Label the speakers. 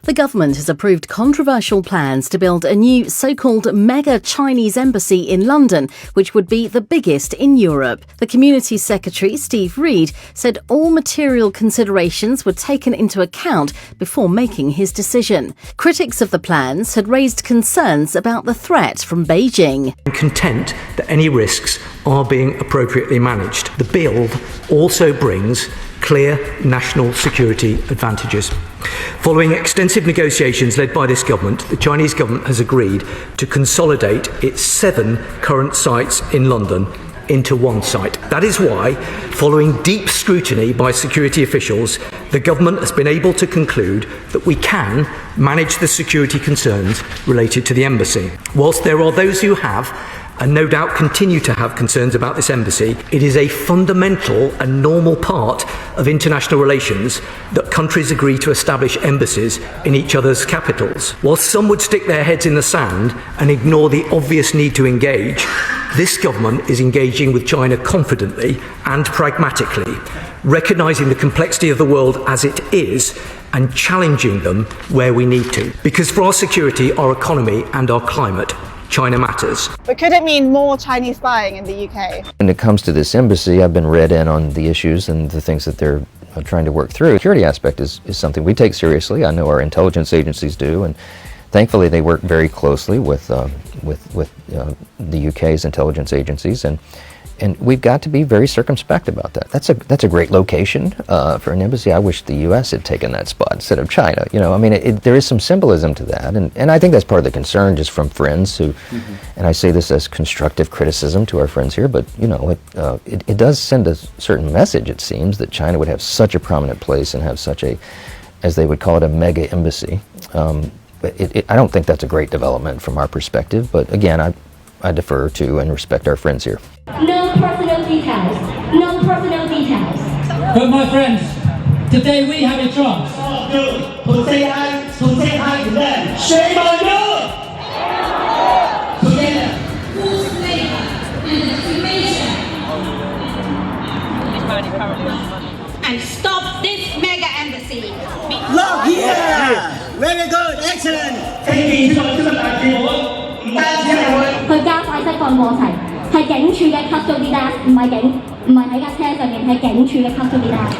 Speaker 1: The government has approved controversial plans to build a new so-called mega Chinese embassy in London, which would be the biggest in Europe. The Community Secretary, Steve Reed, said all material considerations were taken into account before making his decision. Critics of the plans had raised concerns about the threat from Beijing.
Speaker 2: I'm content that any risks are being appropriately managed. The bill also brings clear national security advantages. Following extensive negotiations led by this government, the Chinese government has agreed to consolidate its 7 current sites in London into one site. That is why, following deep scrutiny by security officials, the government has been able to conclude that we can manage the security concerns related to the embassy. Whilst there are those who have, and no doubt continue to have, concerns about this embassy, it is a fundamental and normal part of international relations that countries agree to establish embassies in each other's capitals. While some would stick their heads in the sand and ignore the obvious need to engage, this government is engaging with China confidently and pragmatically, recognising the complexity of the world as it is and challenging them where we need to. Because for our security, our economy and our climate, China matters.
Speaker 3: But could it mean more Chinese spying in the UK?
Speaker 4: When it comes to this embassy, I've been read in on the issues and the things that they're trying to work through. The security aspect is something we take seriously. I know our intelligence agencies do, and thankfully they work very closely with the UK's intelligence agencies, and we've got to be very circumspect about that. That's a great location for an embassy. I wish the U.S. had taken that spot instead of China. You know, I mean, there is some symbolism to that, and I think that's part of the concern, just from friends who, and I say this as constructive criticism to our friends here, but you know, it does send a certain message. It seems that China would have such a prominent place and have such a, as they would call it, a mega embassy. I don't think that's a great development from our perspective, but again, I defer to and respect our friends here.
Speaker 5: No personal details. No personal details.
Speaker 6: But my friends, today we have a chance
Speaker 7: to say hi to them. Shame on you! Together.
Speaker 5: Whose labor and the cremation.
Speaker 8: And stop this mega embassy.
Speaker 7: Look here! Very good, excellent!
Speaker 5: 佢加快釋放過程，係警署嘅 custody desk，唔係喺架車上面，係警署嘅 custody desk。